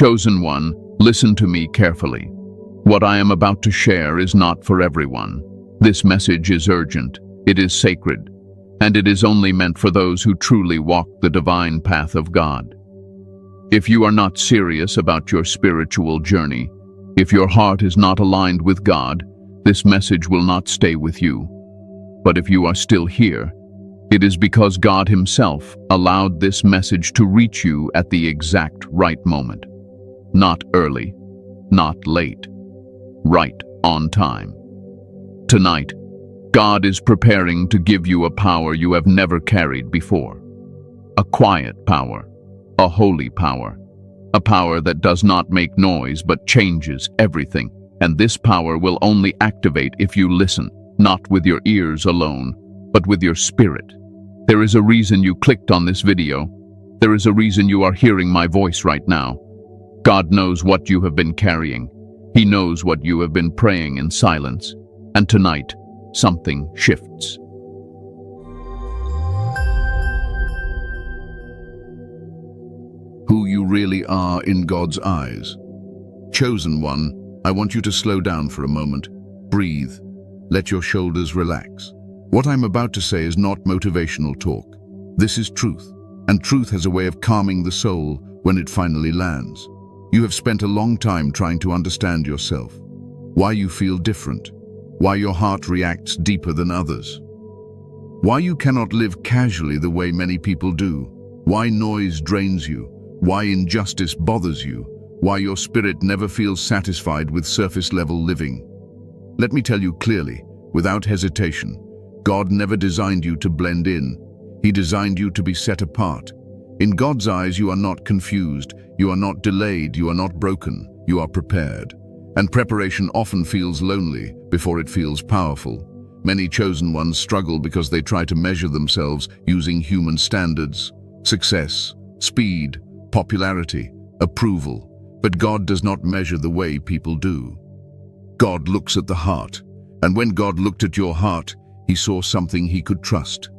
Chosen one, listen to me carefully. What I am about to share is not for everyone. This message is urgent, it is sacred, and it is only meant for those who truly walk the divine path of God. If you are not serious about your spiritual journey, if your heart is not aligned with God, this message will not stay with you. But if you are still here, it is because God Himself allowed this message to reach you at the exact right moment. Not early, not late, right on time. Tonight, God is preparing to give you a power you have never carried before. A quiet power, a holy power, a power that does not make noise but changes everything. And this power will only activate if you listen, not with your ears alone, but with your spirit. There is a reason you clicked on this video. There is a reason you are hearing my voice right now. God knows what you have been carrying. He knows what you have been praying in silence. And tonight, something shifts. Who you really are in God's eyes. Chosen one, I want you to slow down for a moment. Breathe. Let your shoulders relax. What I'm about to say is not motivational talk. This is truth, and truth has a way of calming the soul when it finally lands. You have spent a long time trying to understand yourself, why you feel different, why your heart reacts deeper than others, why you cannot live casually the way many people do, why noise drains you, why injustice bothers you, why your spirit never feels satisfied with surface-level living. Let me tell you clearly, without hesitation, God never designed you to blend in. He designed you to be set apart. In God's eyes, you are not confused, you are not delayed, you are not broken, you are prepared. And preparation often feels lonely before it feels powerful. Many chosen ones struggle because they try to measure themselves using human standards, success, speed, popularity, approval. But God does not measure the way people do. God looks at the heart, and when God looked at your heart, He saw something He could trust.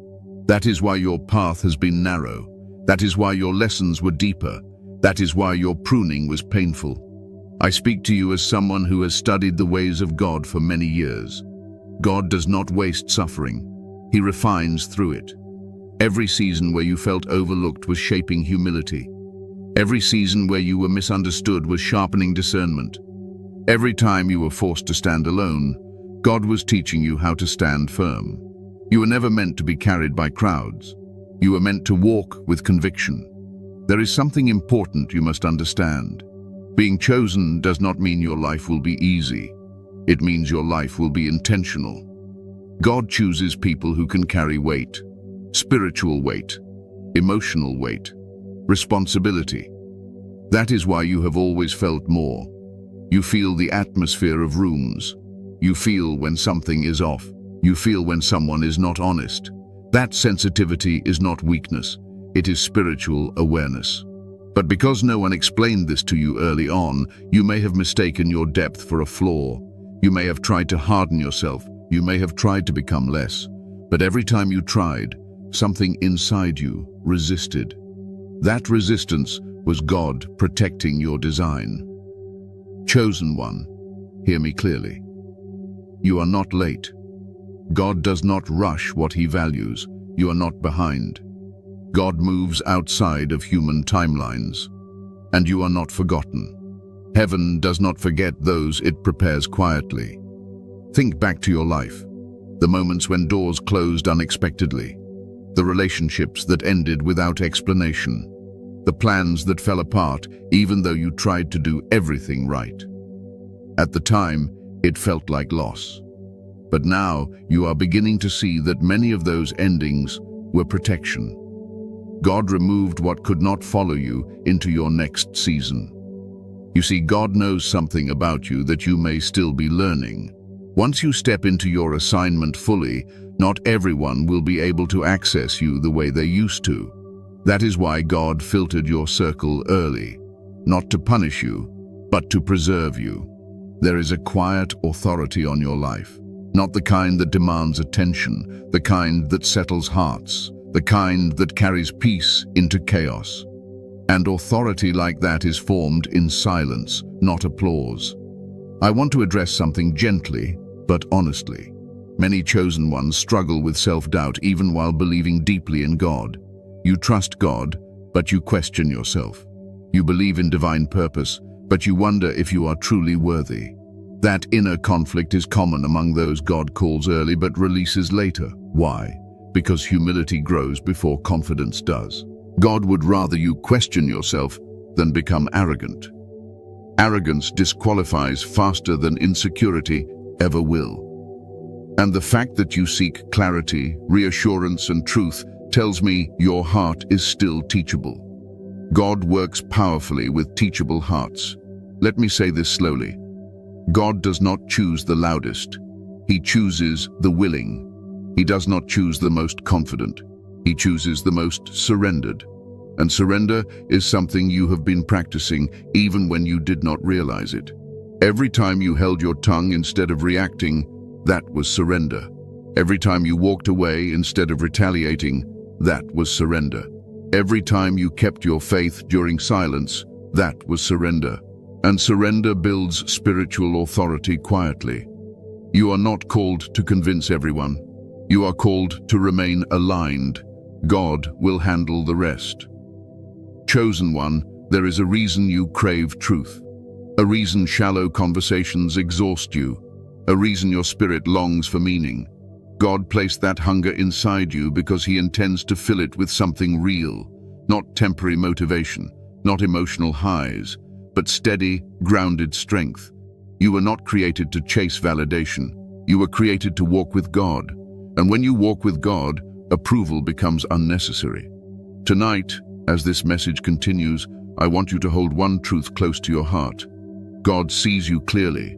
That is why your path has been narrow. That is why your lessons were deeper. That is why your pruning was painful. I speak to you as someone who has studied the ways of God for many years. God does not waste suffering. He refines through it. Every season where you felt overlooked was shaping humility. Every season where you were misunderstood was sharpening discernment. Every time you were forced to stand alone, God was teaching you how to stand firm. You were never meant to be carried by crowds. You were meant to walk with conviction. There is something important you must understand. Being chosen does not mean your life will be easy. It means your life will be intentional. God chooses people who can carry weight, spiritual weight, emotional weight, responsibility. That is why you have always felt more. You feel the atmosphere of rooms. You feel when something is off. You feel when someone is not honest. That sensitivity is not weakness. It is spiritual awareness. But because no one explained this to you early on, you may have mistaken your depth for a flaw. You may have tried to harden yourself. You may have tried to become less. But every time you tried, something inside you resisted. That resistance was God protecting your design. Chosen one, hear me clearly. You are not late. God does not rush what He values. You are not behind. God moves outside of human timelines. And you are not forgotten. Heaven does not forget those it prepares quietly. Think back to your life. The moments when doors closed unexpectedly. The relationships that ended without explanation. The plans that fell apart even though you tried to do everything right. At the time, it felt like loss. But now you are beginning to see that many of those endings were protection. God removed what could not follow you into your next season. You see, God knows something about you that you may still be learning. Once you step into your assignment fully, not everyone will be able to access you the way they used to. That is why God filtered your circle early, not to punish you, but to preserve you. There is a quiet authority on your life, not the kind that demands attention, the kind that settles hearts, the kind that carries peace into chaos. And authority like that is formed in silence, not applause. I want to address something gently, but honestly. Many chosen ones struggle with self-doubt even while believing deeply in God. You trust God, but you question yourself. You believe in divine purpose, but you wonder if you are truly worthy. That inner conflict is common among those God calls early but releases later. Why? Because humility grows before confidence does. God would rather you question yourself than become arrogant. Arrogance disqualifies faster than insecurity ever will. And the fact that you seek clarity, reassurance, and truth tells me your heart is still teachable. God works powerfully with teachable hearts. Let me say this slowly. God does not choose the loudest. He chooses the willing. He does not choose the most confident. He chooses the most surrendered. And surrender is something you have been practicing even when you did not realize it. Every time you held your tongue instead of reacting, that was surrender. Every time you walked away instead of retaliating, that was surrender. Every time you kept your faith during silence, that was surrender. And surrender builds spiritual authority quietly. You are not called to convince everyone. You are called to remain aligned. God will handle the rest. Chosen one, there is a reason you crave truth. A reason shallow conversations exhaust you. A reason your spirit longs for meaning. God placed that hunger inside you because He intends to fill it with something real, not temporary motivation, not emotional highs, but steady, grounded strength. You were not created to chase validation. You were created to walk with God. And when you walk with God, approval becomes unnecessary. Tonight, as this message continues, I want you to hold one truth close to your heart. God sees you clearly,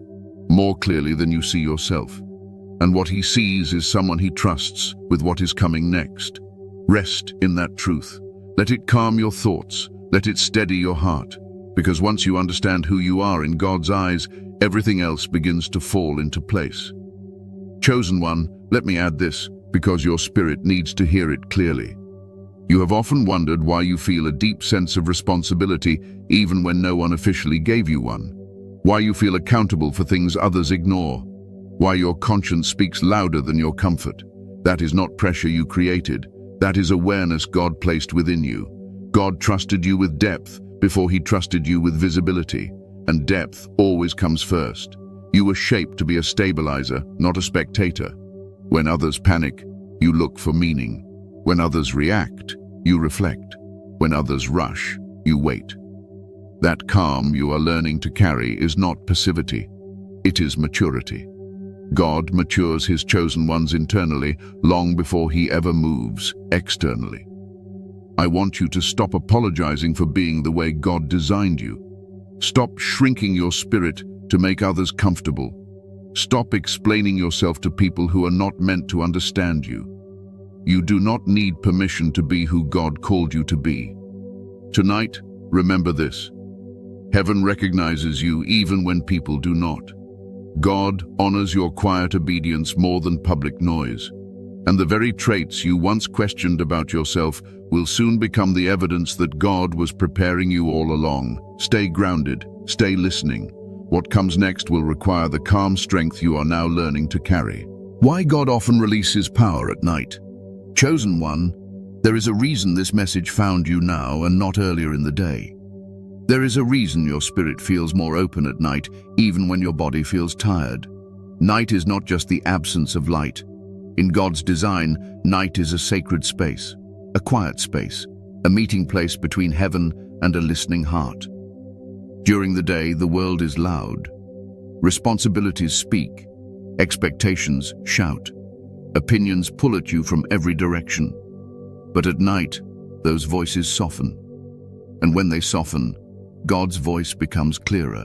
more clearly than you see yourself. And what He sees is someone He trusts with what is coming next. Rest in that truth. Let it calm your thoughts. Let it steady your heart. Because once you understand who you are in God's eyes, everything else begins to fall into place. Chosen one, let me add this, because your spirit needs to hear it clearly. You have often wondered why you feel a deep sense of responsibility even when no one officially gave you one. Why you feel accountable for things others ignore. Why your conscience speaks louder than your comfort. That is not pressure you created. That is awareness God placed within you. God trusted you with depth before He trusted you with visibility. And depth always comes first. You were shaped to be a stabilizer, not a spectator. When others panic, you look for meaning. When others react, you reflect. When others rush, you wait. That calm you are learning to carry is not passivity. It is maturity. God matures His chosen ones internally long before He ever moves externally. I want you to stop apologizing for being the way God designed you. Stop shrinking your spirit to make others comfortable. Stop explaining yourself to people who are not meant to understand you. You do not need permission to be who God called you to be. Tonight, remember this. Heaven recognizes you even when people do not. God honors your quiet obedience more than public noise. And the very traits you once questioned about yourself will soon become the evidence that God was preparing you all along. Stay grounded, stay listening. What comes next will require the calm strength you are now learning to carry. Why God often releases power at night. Chosen one, there is a reason this message found you now and not earlier in the day. There is a reason your spirit feels more open at night, even when your body feels tired. Night is not just the absence of light. In God's design, night is a sacred space, a quiet space, a meeting place between heaven and a listening heart. During the day, the world is loud. Responsibilities speak. Expectations shout. Opinions pull at you from every direction. But at night, those voices soften. And when they soften, God's voice becomes clearer.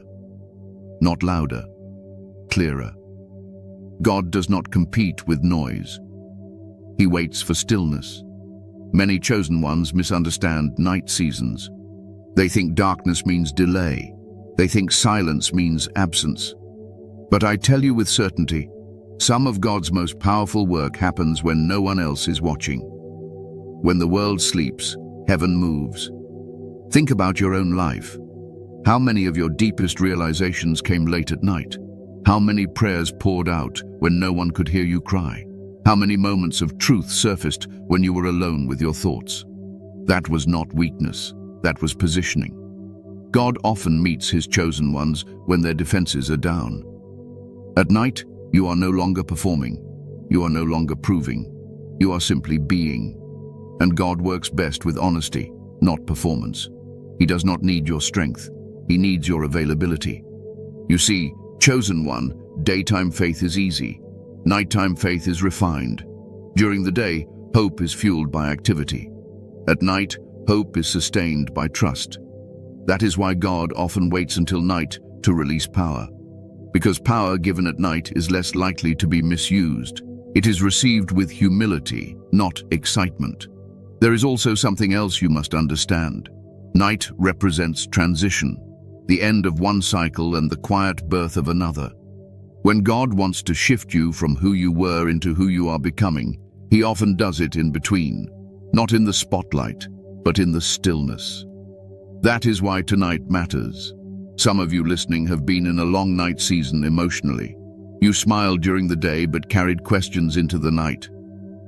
Not louder, clearer. God does not compete with noise. He waits for stillness. Many chosen ones misunderstand night seasons. They think darkness means delay. They think silence means absence. But I tell you with certainty, some of God's most powerful work happens when no one else is watching. When the world sleeps, heaven moves. Think about your own life. How many of your deepest realizations came late at night? How many prayers poured out when no one could hear you cry? How many moments of truth surfaced when you were alone with your thoughts? That was not weakness, that was positioning. God often meets his chosen ones when their defenses are down. At night, you are no longer performing. You are no longer proving. You are simply being. And God works best with honesty, not performance. He does not need your strength. He needs your availability. You see, chosen one, daytime faith is easy. Nighttime faith is refined. During the day, hope is fueled by activity. At night, hope is sustained by trust. That is why God often waits until night to release power. Because power given at night is less likely to be misused. It is received with humility, not excitement. There is also something else you must understand. Night represents transition, the end of one cycle and the quiet birth of another. When God wants to shift you from who you were into who you are becoming, he often does it in between, not in the spotlight, but in the stillness. That is why tonight matters. Some of you listening have been in a long night season emotionally. You smiled during the day but carried questions into the night.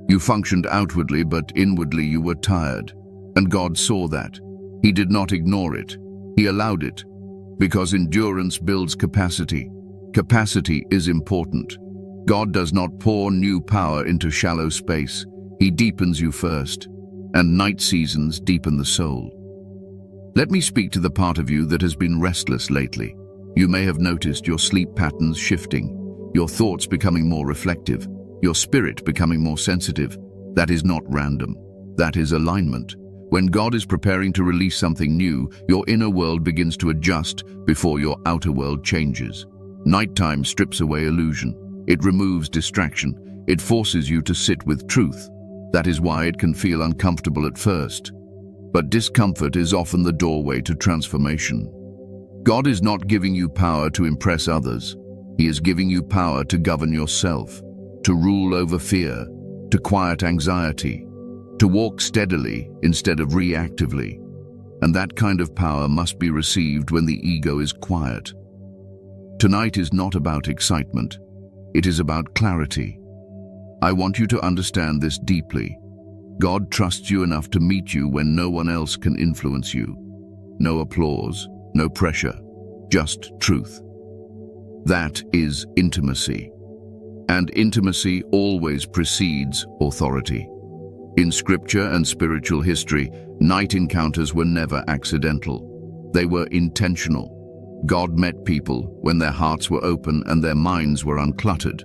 You functioned outwardly but inwardly you were tired. And God saw that. He did not ignore it. He allowed it. Because endurance builds capacity. Capacity is important. God does not pour new power into shallow space. He deepens you first. And night seasons deepen the soul. Let me speak to the part of you that has been restless lately. You may have noticed your sleep patterns shifting, your thoughts becoming more reflective, your spirit becoming more sensitive. That is not random. That is alignment. When God is preparing to release something new, your inner world begins to adjust before your outer world changes. Nighttime strips away illusion. It removes distraction. It forces you to sit with truth. That is why it can feel uncomfortable at first. But discomfort is often the doorway to transformation. God is not giving you power to impress others. He is giving you power to govern yourself, to rule over fear, to quiet anxiety, to walk steadily instead of reactively. And that kind of power must be received when the ego is quiet. Tonight is not about excitement. It is about clarity. I want you to understand this deeply. God trusts you enough to meet you when no one else can influence you. No applause, no pressure, just truth. That is intimacy. And intimacy always precedes authority. In scripture and spiritual history, night encounters were never accidental. They were intentional. God met people when their hearts were open and their minds were uncluttered,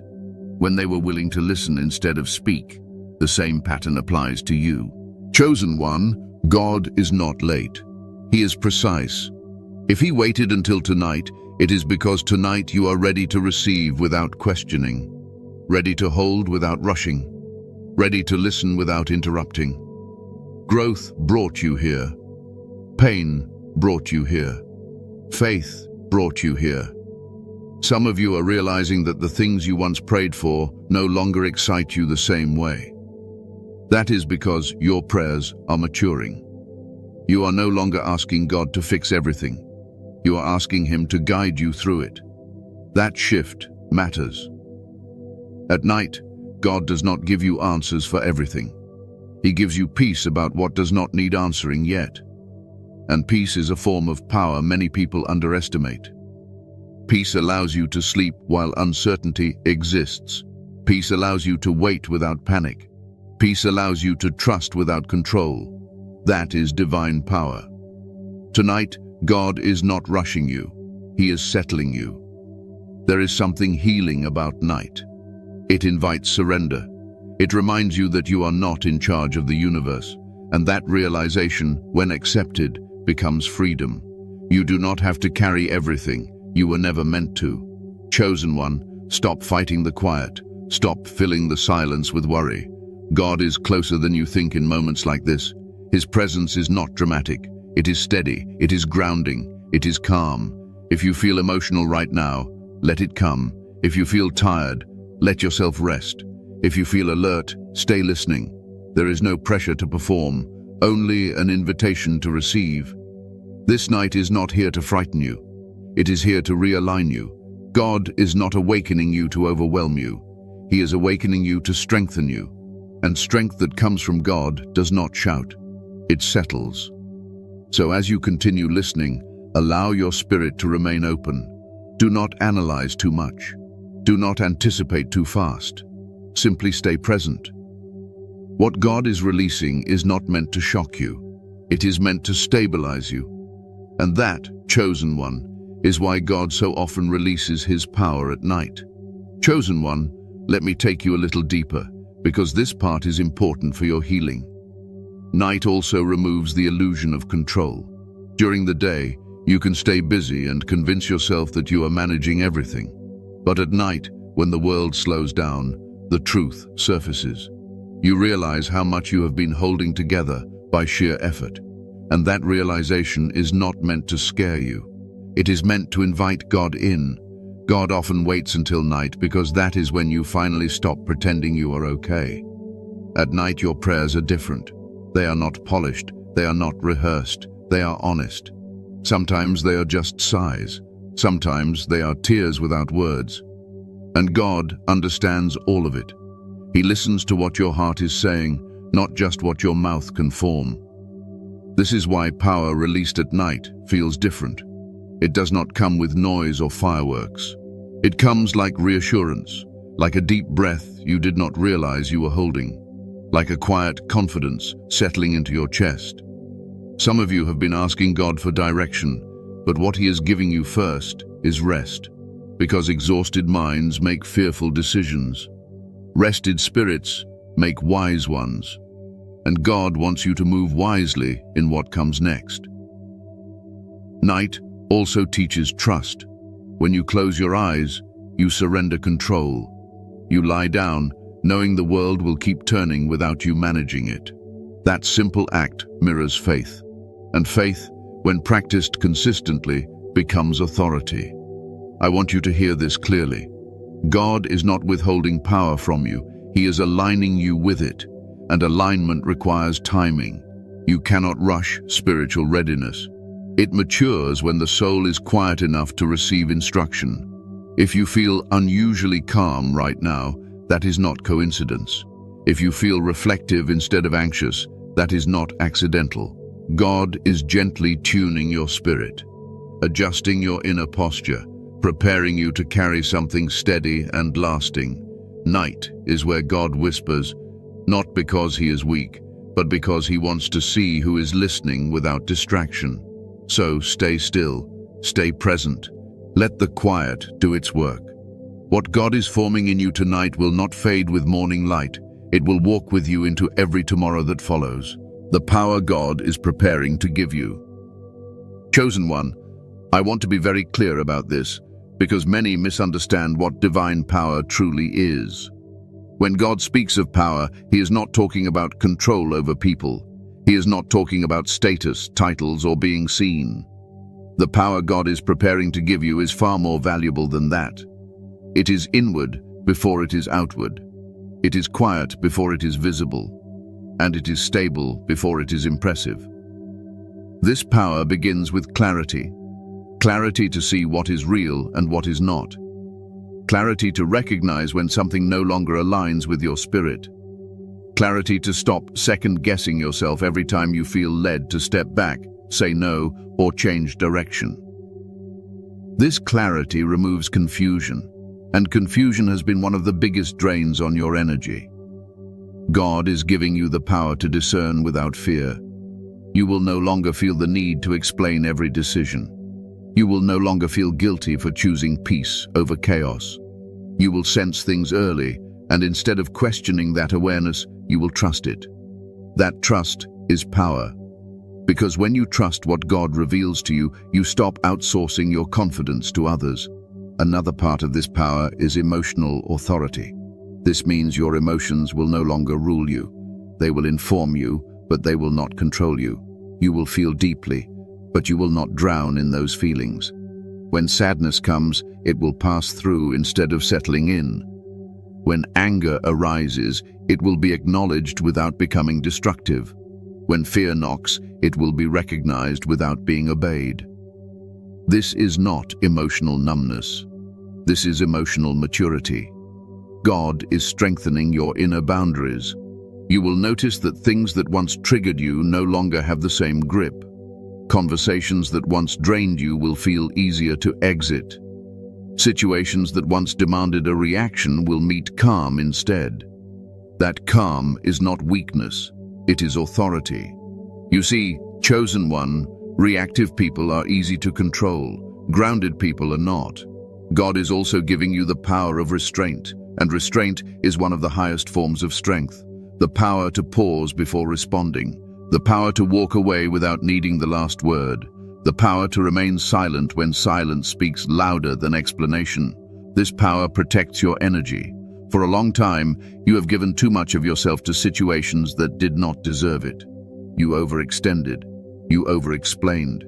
when they were willing to listen instead of speak. The same pattern applies to you. Chosen one, God is not late. He is precise. If he waited until tonight, it is because tonight you are ready to receive without questioning, ready to hold without rushing, ready to listen without interrupting. Growth brought you here. Pain brought you here. Faith brought you here. Some of you are realizing that the things you once prayed for no longer excite you the same way. That is because your prayers are maturing. You are no longer asking God to fix everything. You are asking him to guide you through it. That shift matters. At night, God does not give you answers for everything. He gives you peace about what does not need answering yet. And peace is a form of power many people underestimate. Peace allows you to sleep while uncertainty exists. Peace allows you to wait without panic. Peace allows you to trust without control. That is divine power. Tonight, God is not rushing you. He is settling you. There is something healing about night. It invites surrender. It reminds you that you are not in charge of the universe, and that realization, when accepted, becomes freedom. You do not have to carry everything. You were never meant to. Chosen one, stop fighting the quiet. Stop filling the silence with worry. God is closer than you think in moments like this. His presence is not dramatic. It is steady. It is grounding. It is calm. If you feel emotional right now, let it come. If you feel tired, let yourself rest. If you feel alert, stay listening. There is no pressure to perform, only an invitation to receive. This night is not here to frighten you. It is here to realign you. God is not awakening you to overwhelm you. He is awakening you to strengthen you. And strength that comes from God does not shout. It settles. So as you continue listening, allow your spirit to remain open. Do not analyze too much. Do not anticipate too fast. Simply stay present. What God is releasing is not meant to shock you. It is meant to stabilize you. And that, chosen one, is why God so often releases his power at night. Chosen one, let me take you a little deeper, because this part is important for your healing. Night also removes the illusion of control. During the day, you can stay busy and convince yourself that you are managing everything. But at night, when the world slows down, the truth surfaces. You realize how much you have been holding together by sheer effort. And that realization is not meant to scare you. It is meant to invite God in. God often waits until night because that is when you finally stop pretending you are okay. At night, your prayers are different. They are not polished. They are not rehearsed. They are honest. Sometimes they are just sighs. Sometimes they are tears without words. And God understands all of it. He listens to what your heart is saying, not just what your mouth can form. This is why power released at night feels different. It does not come with noise or fireworks. It comes like reassurance, like a deep breath you did not realize you were holding, like a quiet confidence settling into your chest. Some of you have been asking God for direction, but what he is giving you first is rest, because exhausted minds make fearful decisions. Rested spirits make wise ones. And God wants you to move wisely in what comes next. Night also teaches trust. When you close your eyes, you surrender control. You lie down, knowing the world will keep turning without you managing it. That simple act mirrors faith. And faith, when practiced consistently, becomes authority. I want you to hear this clearly. God is not withholding power from you. He is aligning you with it. And alignment requires timing. You cannot rush spiritual readiness. It matures when the soul is quiet enough to receive instruction. If you feel unusually calm right now, that is not coincidence. If you feel reflective instead of anxious, that is not accidental. God is gently tuning your spirit, adjusting your inner posture, preparing you to carry something steady and lasting. Night is where God whispers, not because he is weak, but because he wants to see who is listening without distraction. So stay still, stay present. Let the quiet do its work. What God is forming in you tonight will not fade with morning light. It will walk with you into every tomorrow that follows. The power God is preparing to give you. Chosen one, I want to be very clear about this, because many misunderstand what divine power truly is. When God speaks of power, he is not talking about control over people. He is not talking about status, titles, or being seen. The power God is preparing to give you is far more valuable than that. It is inward before it is outward. It is quiet before it is visible. And it is stable before it is impressive. This power begins with clarity. Clarity to see what is real and what is not. Clarity to recognize when something no longer aligns with your spirit. Clarity to stop second-guessing yourself every time you feel led to step back, say no, or change direction. This clarity removes confusion, and confusion has been one of the biggest drains on your energy. God is giving you the power to discern without fear. You will no longer feel the need to explain every decision. You will no longer feel guilty for choosing peace over chaos. You will sense things early, and instead of questioning that awareness, you will trust it. That trust is power. Because when you trust what God reveals to you, you stop outsourcing your confidence to others. Another part of this power is emotional authority. This means your emotions will no longer rule you. They will inform you, but they will not control you. You will feel deeply, but you will not drown in those feelings. When sadness comes, it will pass through instead of settling in. When anger arises, it will be acknowledged without becoming destructive. When fear knocks, it will be recognized without being obeyed. This is not emotional numbness. This is emotional maturity. God is strengthening your inner boundaries. You will notice that things that once triggered you no longer have the same grip. Conversations that once drained you will feel easier to exit. Situations that once demanded a reaction will meet calm instead. That calm is not weakness, it is authority. You see, chosen one, reactive people are easy to control, grounded people are not. God is also giving you the power of restraint, and restraint is one of the highest forms of strength. The power to pause before responding, the power to walk away without needing the last word, the power to remain silent when silence speaks louder than explanation. This power protects your energy. For a long time, you have given too much of yourself to situations that did not deserve it. You overextended. You overexplained.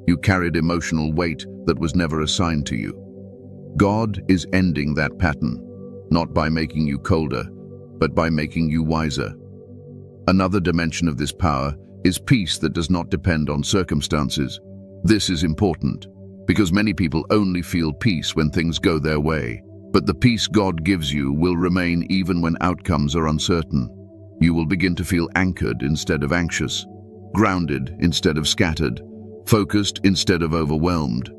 You carried emotional weight that was never assigned to you. God is ending that pattern, not by making you colder, but by making you wiser. Another dimension of this power is peace that does not depend on circumstances. This is important, because many people only feel peace when things go their way. But the peace God gives you will remain even when outcomes are uncertain. You will begin to feel anchored instead of anxious, grounded instead of scattered, focused instead of overwhelmed.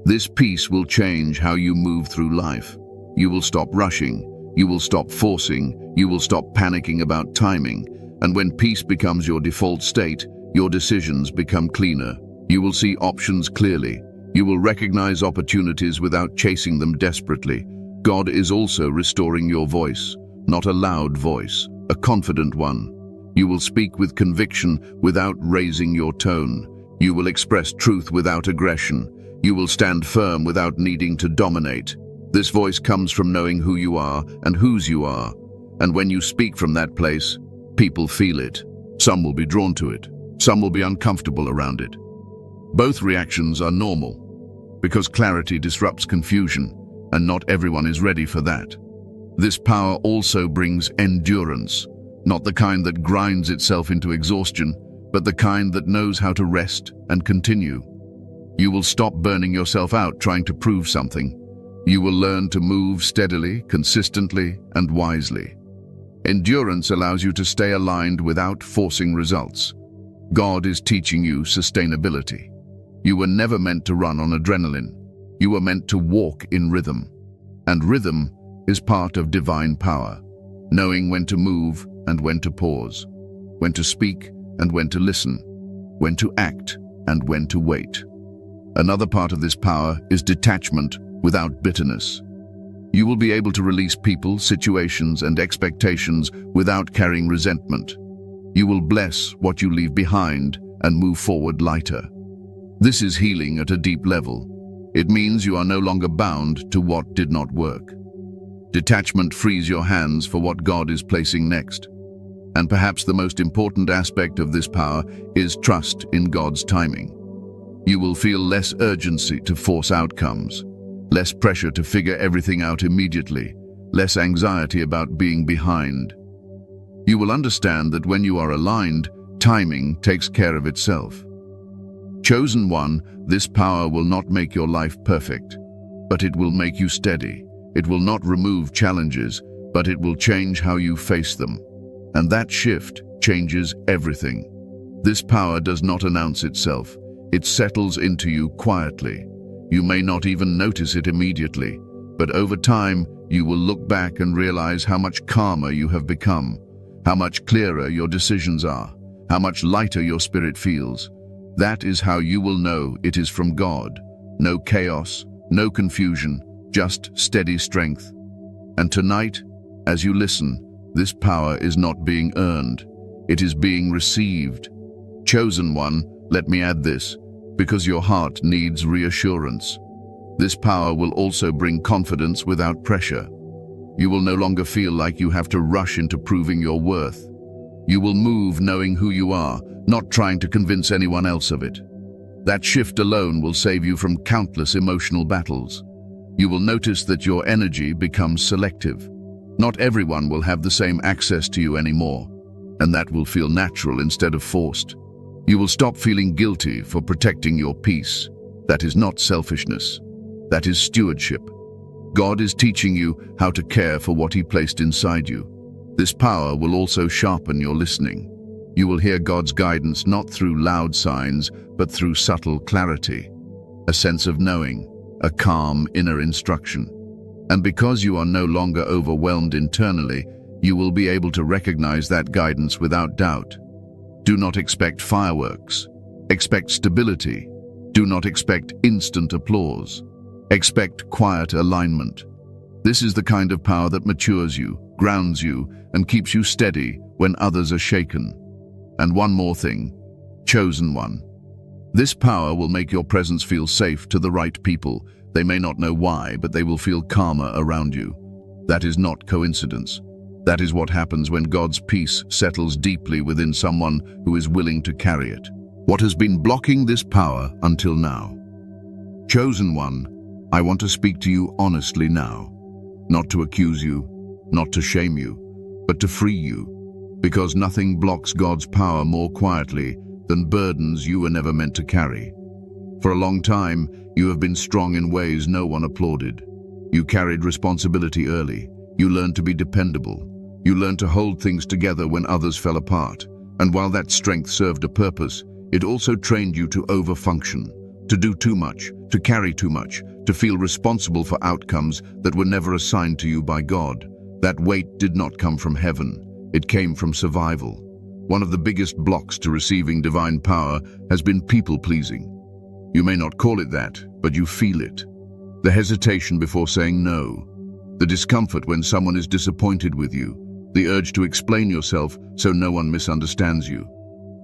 This peace will change how you move through life. You will stop rushing, you will stop forcing, you will stop panicking about timing, and when peace becomes your default state, your decisions become cleaner. You will see options clearly. You will recognize opportunities without chasing them desperately. God is also restoring your voice, not a loud voice, a confident one. You will speak with conviction without raising your tone. You will express truth without aggression. You will stand firm without needing to dominate. This voice comes from knowing who you are and whose you are. And when you speak from that place, people feel it. Some will be drawn to it. Some will be uncomfortable around it. Both reactions are normal, because clarity disrupts confusion, and not everyone is ready for that. This power also brings endurance, not the kind that grinds itself into exhaustion, but the kind that knows how to rest and continue. You will stop burning yourself out trying to prove something. You will learn to move steadily, consistently, and wisely. Endurance allows you to stay aligned without forcing results. God is teaching you sustainability. You were never meant to run on adrenaline. You were meant to walk in rhythm. And rhythm is part of divine power, knowing when to move and when to pause, when to speak and when to listen, when to act and when to wait. Another part of this power is detachment without bitterness. You will be able to release people, situations, and expectations without carrying resentment. You will bless what you leave behind and move forward lighter. This is healing at a deep level. It means you are no longer bound to what did not work. Detachment frees your hands for what God is placing next. And perhaps the most important aspect of this power is trust in God's timing. You will feel less urgency to force outcomes, less pressure to figure everything out immediately, less anxiety about being behind. You will understand that when you are aligned, timing takes care of itself. Chosen one, this power will not make your life perfect, but it will make you steady. It will not remove challenges, but it will change how you face them. And that shift changes everything. This power does not announce itself. It settles into you quietly. You may not even notice it immediately, but over time, you will look back and realize how much calmer you have become, how much clearer your decisions are, how much lighter your spirit feels. That is how you will know it is from God. No chaos, no confusion, just steady strength. And tonight, as you listen, this power is not being earned. It is being received. Chosen one, let me add this, because your heart needs reassurance. This power will also bring confidence without pressure. You will no longer feel like you have to rush into proving your worth. You will move knowing who you are, not trying to convince anyone else of it. That shift alone will save you from countless emotional battles. You will notice that your energy becomes selective. Not everyone will have the same access to you anymore. and that will feel natural instead of forced. You will stop feeling guilty for protecting your peace. That is not selfishness. That is stewardship. God is teaching you how to care for what He placed inside you. This power will also sharpen your listening. You will hear God's guidance not through loud signs, but through subtle clarity, a sense of knowing, a calm inner instruction. And because you are no longer overwhelmed internally, you will be able to recognize that guidance without doubt. Do not expect fireworks. Expect stability. Do not expect instant applause. Expect quiet alignment. This is the kind of power that matures you, grounds you, and keeps you steady when others are shaken. And one more thing, chosen one. This power will make your presence feel safe to the right people. They may not know why, but they will feel calmer around you. That is not coincidence. That is what happens when God's peace settles deeply within someone who is willing to carry it. What has been blocking this power until now? Chosen one, I want to speak to you honestly now. Not to accuse you, not to shame you, but to free you. Because nothing blocks God's power more quietly than burdens you were never meant to carry. For a long time, you have been strong in ways no one applauded. You carried responsibility early. You learned to be dependable. You learned to hold things together when others fell apart. And while that strength served a purpose, it also trained you to overfunction, to do too much, to carry too much, to feel responsible for outcomes that were never assigned to you by God. That weight did not come from heaven. It came from survival. One of the biggest blocks to receiving divine power has been people-pleasing. You may not call it that, but you feel it. The hesitation before saying no. The discomfort when someone is disappointed with you. The urge to explain yourself so no one misunderstands you.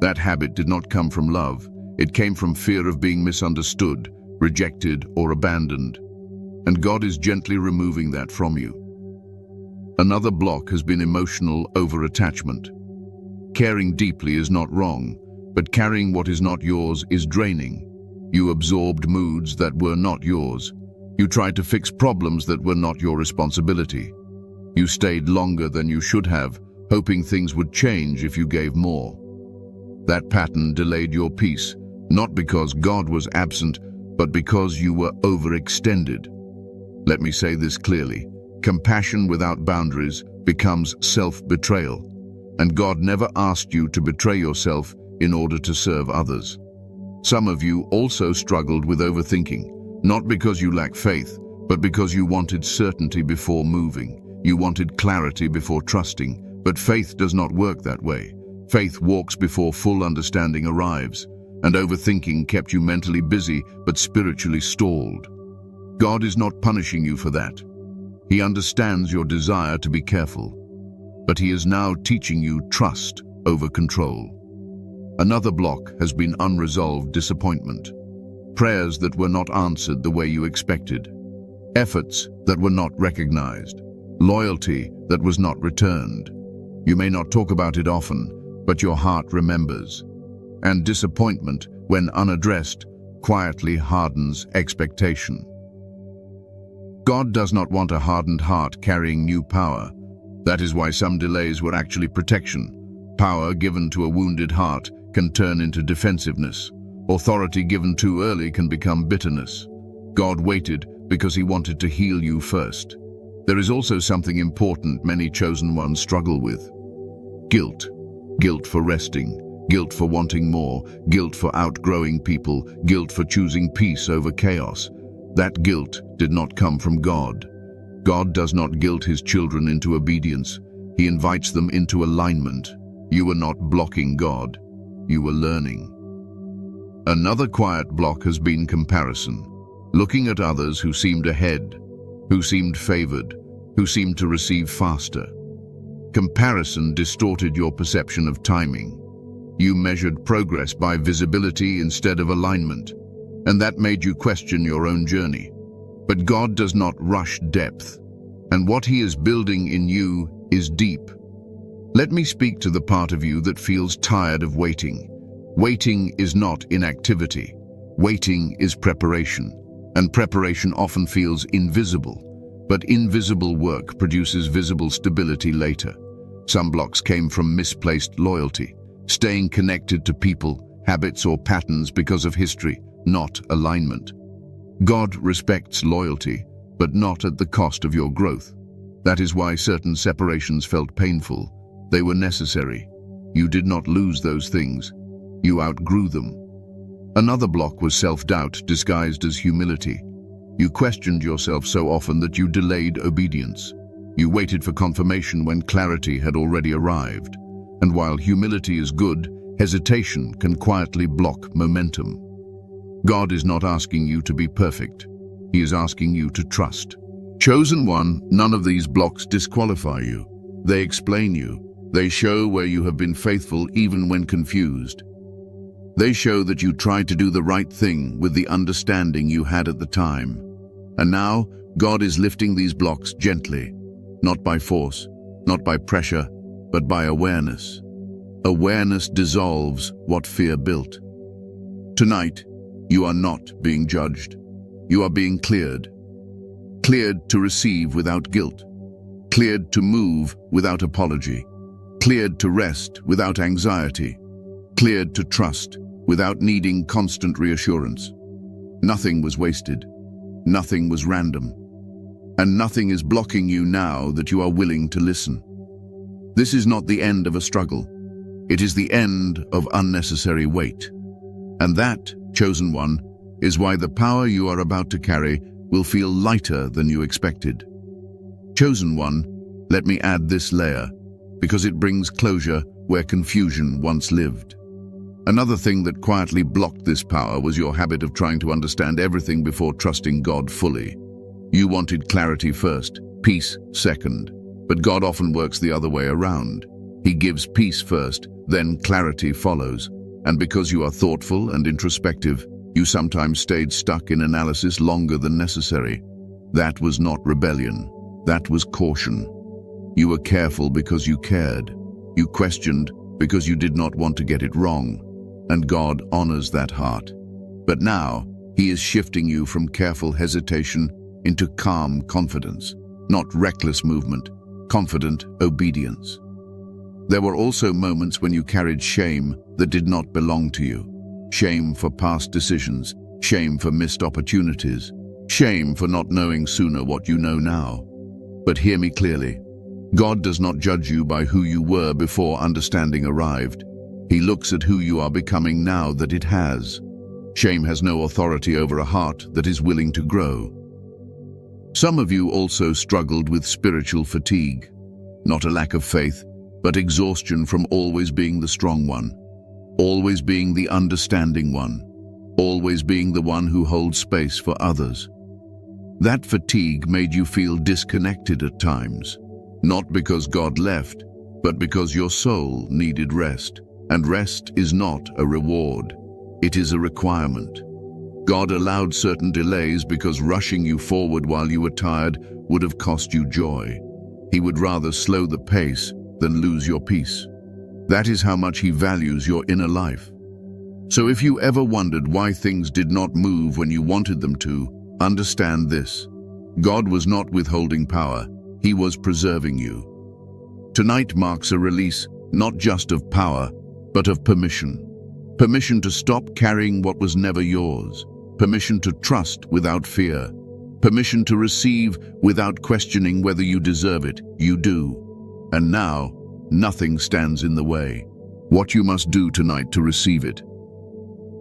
That habit did not come from love. It came from fear of being misunderstood, rejected, or abandoned. And God is gently removing that from you. Another block has been emotional over-attachment. Caring deeply is not wrong, but carrying what is not yours is draining. You absorbed moods that were not yours. You tried to fix problems that were not your responsibility. You stayed longer than you should have, hoping things would change if you gave more. That pattern delayed your peace, not because God was absent, but because you were overextended. Let me say this clearly. Compassion without boundaries becomes self-betrayal, and God never asked you to betray yourself in order to serve others. Some of you also struggled with overthinking, not because you lack faith, but because you wanted certainty before moving. You wanted clarity before trusting, but faith does not work that way. Faith walks before full understanding arrives, and overthinking kept you mentally busy but spiritually stalled. God is not punishing you for that. He understands your desire to be careful, but He is now teaching you trust over control. Another block has been unresolved disappointment. Prayers that were not answered the way you expected. Efforts that were not recognized. Loyalty that was not returned. You may not talk about it often, but your heart remembers. And disappointment, when unaddressed, quietly hardens expectation. God does not want a hardened heart carrying new power. That is why some delays were actually protection. Power given to a wounded heart can turn into defensiveness. Authority given too early can become bitterness. God waited because He wanted to heal you first. There is also something important many chosen ones struggle with. Guilt. Guilt for resting. Guilt for wanting more. Guilt for outgrowing people. Guilt for choosing peace over chaos. That guilt did not come from God. God does not guilt His children into obedience. He invites them into alignment. You were not blocking God. You were learning. Another quiet block has been comparison. Looking at others who seemed ahead, who seemed favored, who seemed to receive faster. Comparison distorted your perception of timing. You measured progress by visibility instead of alignment, and that made you question your own journey. But God does not rush depth, and what He is building in you is deep. Let me speak to the part of you that feels tired of waiting. Waiting is not inactivity. Waiting is preparation, and preparation often feels invisible. But invisible work produces visible stability later. Some blocks came from misplaced loyalty, staying connected to people, habits, or patterns because of history, not alignment. God respects loyalty, but not at the cost of your growth. That is why certain separations felt painful. They were necessary. You did not lose those things. You outgrew them. Another block was self-doubt disguised as humility. You questioned yourself so often that you delayed obedience. You waited for confirmation when clarity had already arrived. And while humility is good, hesitation can quietly block momentum. God is not asking you to be perfect. He is asking you to trust. Chosen one, none of these blocks disqualify you. They explain you. They show where you have been faithful even when confused. They show that you tried to do the right thing with the understanding you had at the time. And now, God is lifting these blocks gently, not by force, not by pressure, but by awareness. Awareness dissolves what fear built. Tonight, you are not being judged. You are being cleared. Cleared to receive without guilt. Cleared to move without apology. Cleared to rest without anxiety. Cleared to trust without needing constant reassurance. Nothing was wasted. Nothing was random. And nothing is blocking you now that you are willing to listen. This is not the end of a struggle. It is the end of unnecessary weight. And that, chosen one, is why the power you are about to carry will feel lighter than you expected. Chosen one, let me add this layer, because it brings closure where confusion once lived. Another thing that quietly blocked this power was your habit of trying to understand everything before trusting God fully. You wanted clarity first, peace second, but God often works the other way around. He gives peace first, then clarity follows, and because you are thoughtful and introspective, you sometimes stayed stuck in analysis longer than necessary. That was not rebellion. That was caution. You were careful because you cared. You questioned because you did not want to get it wrong. And God honors that heart. But now, He is shifting you from careful hesitation into calm confidence, not reckless movement, confident obedience. There were also moments when you carried shame that did not belong to you. Shame for past decisions, shame for missed opportunities, shame for not knowing sooner what you know now. But hear me clearly. God does not judge you by who you were before understanding arrived. He looks at who you are becoming now that it has. Shame has no authority over a heart that is willing to grow. Some of you also struggled with spiritual fatigue, not a lack of faith, but exhaustion from always being the strong one, always being the understanding one, always being the one who holds space for others. That fatigue made you feel disconnected at times, not because God left, but because your soul needed rest. And rest is not a reward, it is a requirement. God allowed certain delays because rushing you forward while you were tired would have cost you joy. He would rather slow the pace than lose your peace. That is how much He values your inner life. So if you ever wondered why things did not move when you wanted them to, understand this. God was not withholding power, He was preserving you. Tonight marks a release not just of power, but of permission. Permission to stop carrying what was never yours. Permission to trust without fear. Permission to receive without questioning whether you deserve it. You do. And now, nothing stands in the way. What you must do tonight to receive it.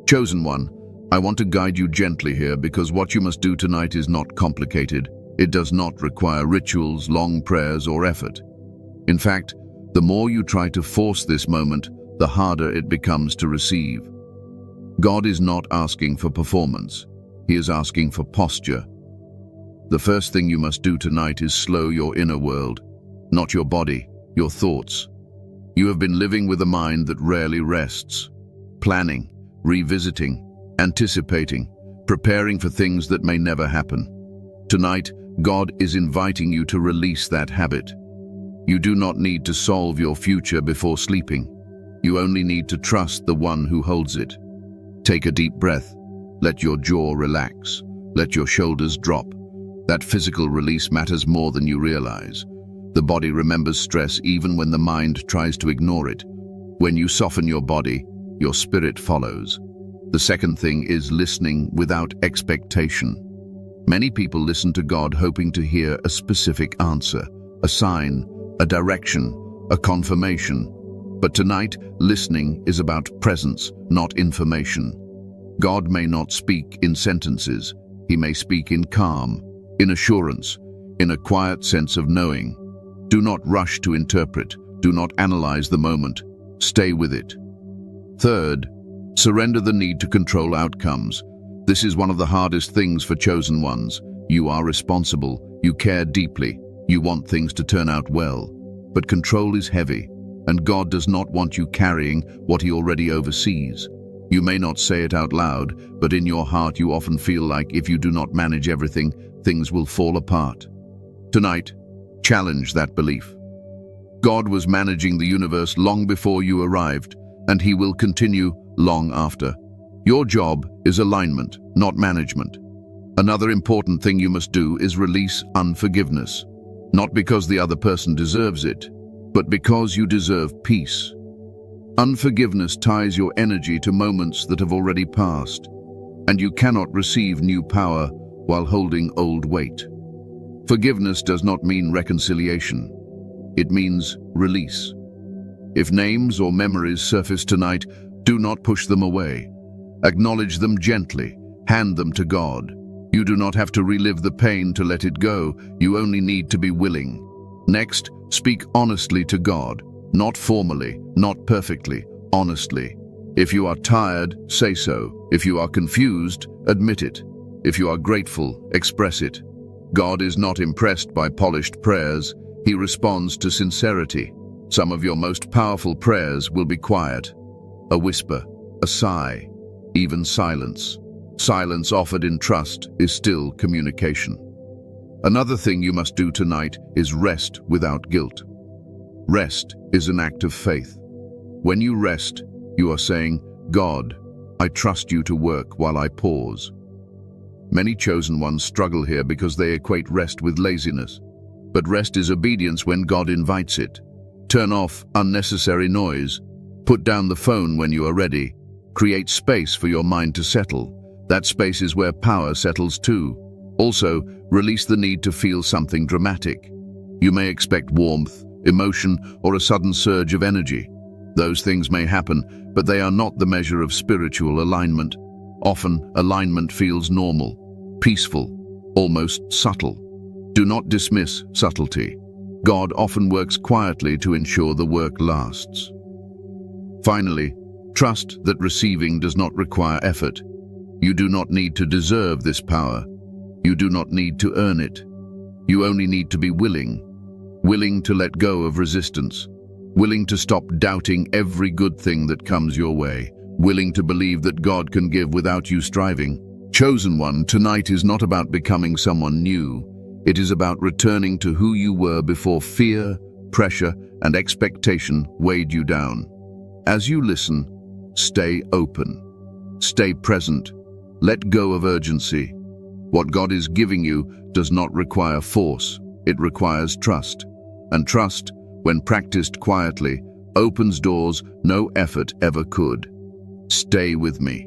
Chosen one, I want to guide you gently here because what you must do tonight is not complicated. It does not require rituals, long prayers, or effort. In fact, the more you try to force this moment, the harder it becomes to receive. God is not asking for performance. He is asking for posture. The first thing you must do tonight is slow your inner world, not your body, your thoughts. You have been living with a mind that rarely rests, planning, revisiting, anticipating, preparing for things that may never happen. Tonight, God is inviting you to release that habit. You do not need to solve your future before sleeping. You only need to trust the one who holds it. Take a deep breath. Let your jaw relax. Let your shoulders drop. That physical release matters more than you realize. The body remembers stress even when the mind tries to ignore it. When you soften your body, your spirit follows. The second thing is listening without expectation. Many people listen to God hoping to hear a specific answer, a sign, a direction, a confirmation. But tonight, listening is about presence, not information. God may not speak in sentences. He may speak in calm, in assurance, in a quiet sense of knowing. Do not rush to interpret. Do not analyze the moment. Stay with it. Third, surrender the need to control outcomes. This is one of the hardest things for chosen ones. You are responsible. You care deeply. You want things to turn out well. But control is heavy, and God does not want you carrying what He already oversees. You may not say it out loud, but in your heart you often feel like if you do not manage everything, things will fall apart. Tonight, challenge that belief. God was managing the universe long before you arrived, and He will continue long after. Your job is alignment, not management. Another important thing you must do is release unforgiveness. Not because the other person deserves it, but because you deserve peace. Unforgiveness ties your energy to moments that have already passed, and you cannot receive new power while holding old weight. Forgiveness does not mean reconciliation. It means release. If names or memories surface tonight, do not push them away. Acknowledge them gently. Hand them to God. You do not have to relive the pain to let it go. You only need to be willing. Next, speak honestly to God. Not formally, not perfectly, honestly. If you are tired, say so. If you are confused, admit it. If you are grateful, express it. God is not impressed by polished prayers. He responds to sincerity. Some of your most powerful prayers will be quiet. A whisper, a sigh, even silence. Silence offered in trust is still communication. Another thing you must do tonight is rest without guilt. Rest is an act of faith. When you rest, you are saying, God, I trust you to work while I pause. Many chosen ones struggle here because they equate rest with laziness. But rest is obedience when God invites it. Turn off unnecessary noise. Put down the phone when you are ready. Create space for your mind to settle. That space is where power settles too. Also, release the need to feel something dramatic. You may expect warmth, emotion, or a sudden surge of energy. Those things may happen, but they are not the measure of spiritual alignment. Often, alignment feels normal, peaceful, almost subtle. Do not dismiss subtlety. God often works quietly to ensure the work lasts. Finally, trust that receiving does not require effort. You do not need to deserve this power. You do not need to earn it. You only need to be willing. Willing to let go of resistance. Willing to stop doubting every good thing that comes your way. Willing to believe that God can give without you striving. Chosen one, tonight is not about becoming someone new. It is about returning to who you were before fear, pressure, and expectation weighed you down. As you listen, stay open. Stay present. Let go of urgency. What God is giving you does not require force. It requires trust. And trust, when practiced quietly, opens doors no effort ever could. Stay with me.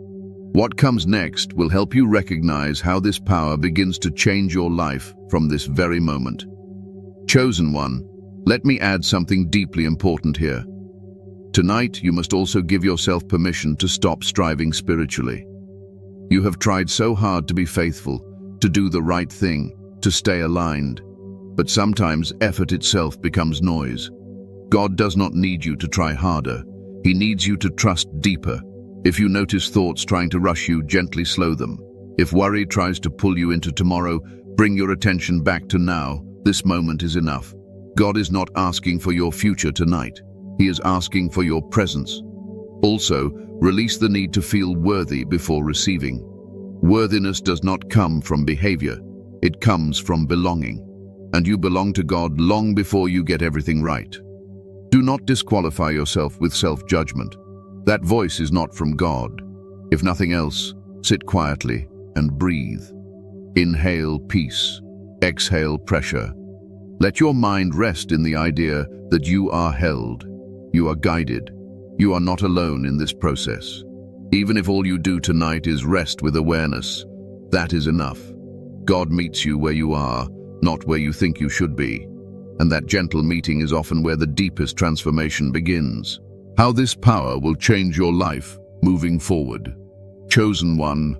What comes next will help you recognize how this power begins to change your life from this very moment. Chosen one, let me add something deeply important here. Tonight, you must also give yourself permission to stop striving spiritually. You have tried so hard to be faithful, to do the right thing, to stay aligned. But sometimes effort itself becomes noise. God does not need you to try harder. He needs you to trust deeper. If you notice thoughts trying to rush you, gently slow them. If worry tries to pull you into tomorrow, bring your attention back to now. This moment is enough. God is not asking for your future tonight. He is asking for your presence. Also, release the need to feel worthy before receiving. Worthiness does not come from behavior. It comes from belonging. And you belong to God long before you get everything right. Do not disqualify yourself with self-judgment. That voice is not from God. If nothing else, sit quietly and breathe. Inhale peace. Exhale pressure. Let your mind rest in the idea that you are held, you are guided, you are not alone in this process. Even if all you do tonight is rest with awareness, that is enough. God meets you where you are, not where you think you should be. And that gentle meeting is often where the deepest transformation begins. How this power will change your life moving forward. Chosen one,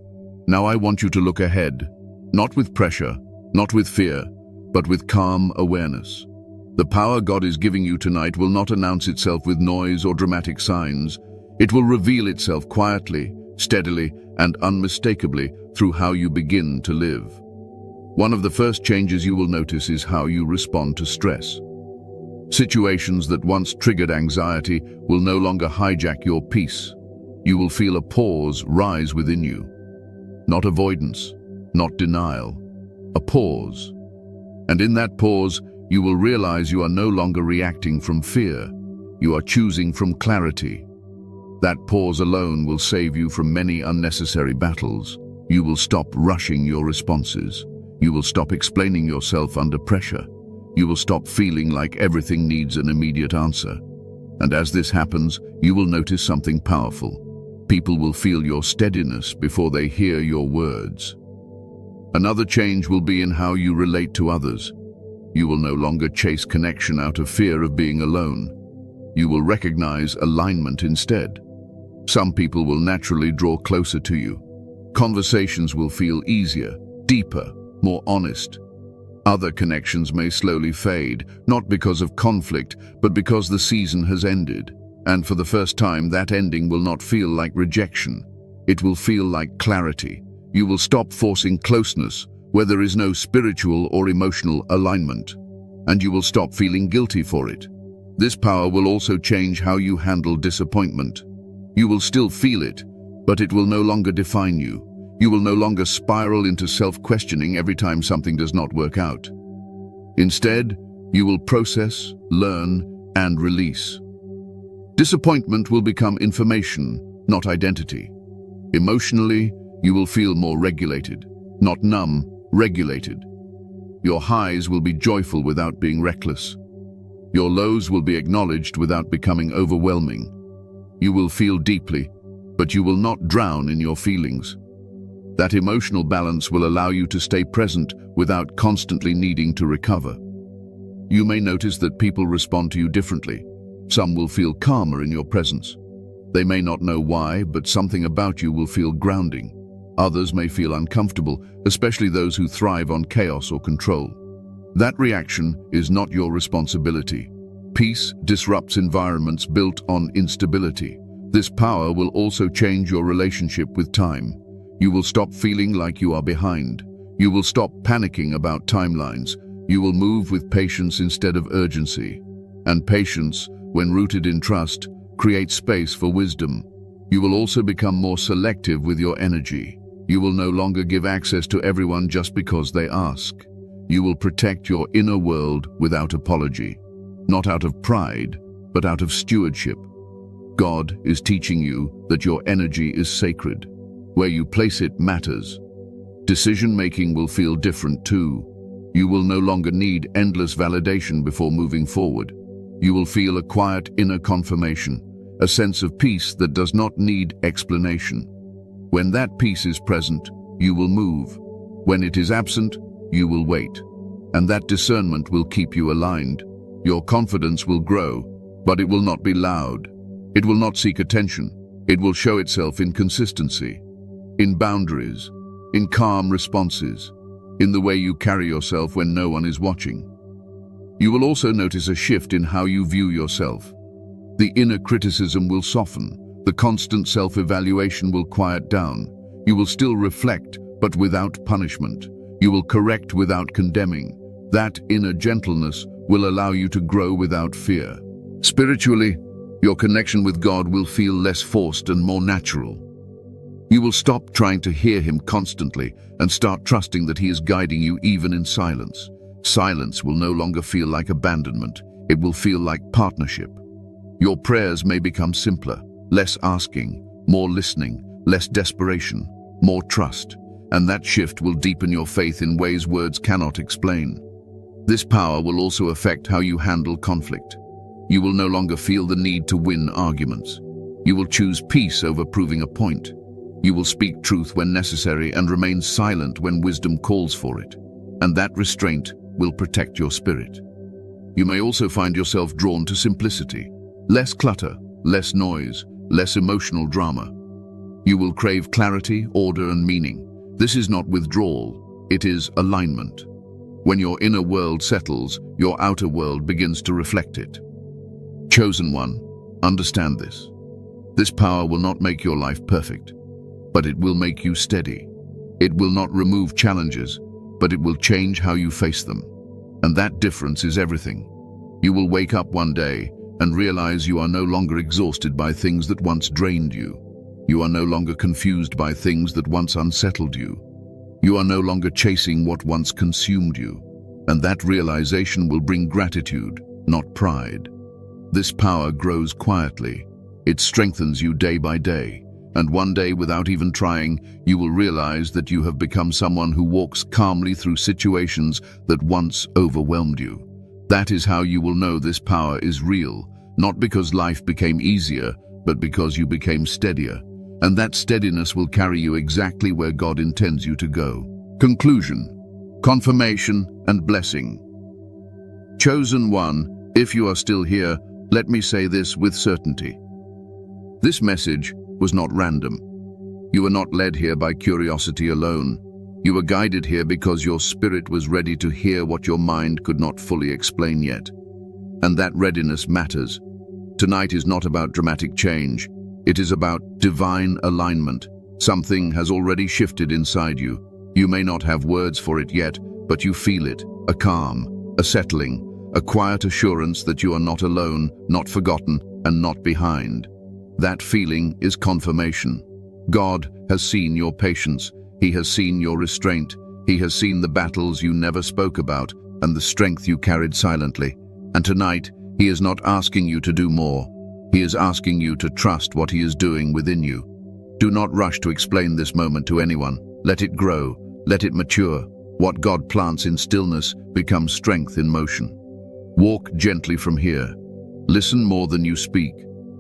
now I want you to look ahead, not with pressure, not with fear, but with calm awareness. The power God is giving you tonight will not announce itself with noise or dramatic signs. It will reveal itself quietly, steadily, and unmistakably through how you begin to live. One of the first changes you will notice is how you respond to stress. Situations that once triggered anxiety will no longer hijack your peace. You will feel a pause rise within you. Not avoidance, not denial, a pause. And in that pause, you will realize you are no longer reacting from fear. You are choosing from clarity. That pause alone will save you from many unnecessary battles. You will stop rushing your responses. You will stop explaining yourself under pressure. You will stop feeling like everything needs an immediate answer. And as this happens, you will notice something powerful. People will feel your steadiness before they hear your words. Another change will be in how you relate to others. You will no longer chase connection out of fear of being alone. You will recognize alignment instead. Some people will naturally draw closer to you. Conversations will feel easier, deeper, more honest. Other connections may slowly fade, not because of conflict, but because the season has ended. And for the first time, that ending will not feel like rejection. It will feel like clarity. You will stop forcing closeness where there is no spiritual or emotional alignment, and you will stop feeling guilty for it. This power will also change how you handle disappointment. You will still feel it, but it will no longer define you. You will no longer spiral into self-questioning every time something does not work out. Instead, you will process, learn, and release. Disappointment will become information, not identity. Emotionally, you will feel more regulated, not numb, regulated. Your highs will be joyful without being reckless. Your lows will be acknowledged without becoming overwhelming. You will feel deeply, but you will not drown in your feelings. That emotional balance will allow you to stay present without constantly needing to recover. You may notice that people respond to you differently. Some will feel calmer in your presence. They may not know why, but something about you will feel grounding. Others may feel uncomfortable, especially those who thrive on chaos or control. That reaction is not your responsibility. Peace disrupts environments built on instability. This power will also change your relationship with time. You will stop feeling like you are behind. You will stop panicking about timelines. You will move with patience instead of urgency. And patience, when rooted in trust, creates space for wisdom. You will also become more selective with your energy. You will no longer give access to everyone just because they ask. You will protect your inner world without apology. Not out of pride, but out of stewardship. God is teaching you that your energy is sacred. Where you place it matters. Decision-making will feel different too. You will no longer need endless validation before moving forward. You will feel a quiet inner confirmation, a sense of peace that does not need explanation. When that peace is present, you will move. When it is absent, you will wait. And that discernment will keep you aligned. Your confidence will grow, but it will not be loud. It will not seek attention. It will show itself in consistency, in boundaries, in calm responses, in the way you carry yourself when no one is watching. You will also notice a shift in how you view yourself. The inner criticism will soften. The constant self-evaluation will quiet down. You will still reflect, but without punishment. You will correct without condemning. That inner gentleness will allow you to grow without fear. Spiritually, your connection with God will feel less forced and more natural. You will stop trying to hear Him constantly and start trusting that He is guiding you even in silence. Silence will no longer feel like abandonment. It will feel like partnership. Your prayers may become simpler, less asking, more listening, less desperation, more trust. And that shift will deepen your faith in ways words cannot explain. This power will also affect how you handle conflict. You will no longer feel the need to win arguments. You will choose peace over proving a point. You will speak truth when necessary and remain silent when wisdom calls for it. And that restraint will protect your spirit. You may also find yourself drawn to simplicity. Less clutter, less noise, less emotional drama. You will crave clarity, order, and meaning. This is not withdrawal, it is alignment. When your inner world settles, your outer world begins to reflect it. Chosen one, understand this. This power will not make your life perfect, but it will make you steady. It will not remove challenges, but it will change how you face them. And that difference is everything. You will wake up one day and realize you are no longer exhausted by things that once drained you. You are no longer confused by things that once unsettled you. You are no longer chasing what once consumed you. And that realization will bring gratitude, not pride. This power grows quietly. It strengthens you day by day. And one day, without even trying, you will realize that you have become someone who walks calmly through situations that once overwhelmed you. That is how you will know this power is real, not because life became easier, but because you became steadier. And that steadiness will carry you exactly where God intends you to go. Conclusion, confirmation, and blessing. Chosen one, if you are still here, let me say this with certainty. This message was not random. You were not led here by curiosity alone. You were guided here because your spirit was ready to hear what your mind could not fully explain yet. And that readiness matters. Tonight is not about dramatic change. It is about divine alignment. Something has already shifted inside you. You may not have words for it yet, but you feel it, a calm, a settling, a quiet assurance that you are not alone, not forgotten, and not behind. That feeling is confirmation. God has seen your patience. He has seen your restraint. He has seen the battles you never spoke about and the strength you carried silently. And tonight, He is not asking you to do more. He is asking you to trust what He is doing within you. Do not rush to explain this moment to anyone. Let it grow. Let it mature. What God plants in stillness becomes strength in motion. Walk gently from here. Listen more than you speak.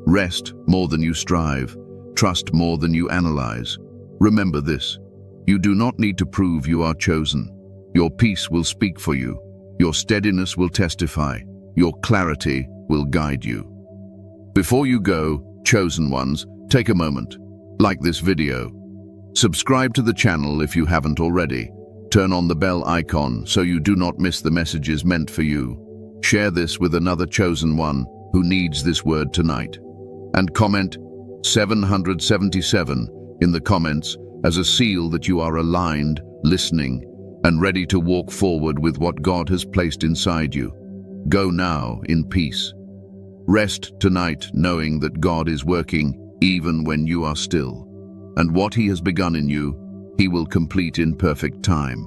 Rest more than you strive. Trust more than you analyze. Remember this. You do not need to prove you are chosen. Your peace will speak for you. Your steadiness will testify. Your clarity will guide you. Before you go, chosen ones, take a moment. Like this video. Subscribe to the channel if you haven't already. Turn on the bell icon so you do not miss the messages meant for you. Share this with another chosen one who needs this word tonight. And comment 777 in the comments as a seal that you are aligned, listening, and ready to walk forward with what God has placed inside you. Go now in peace. Rest tonight knowing that God is working even when you are still. And what He has begun in you, He will complete in perfect time.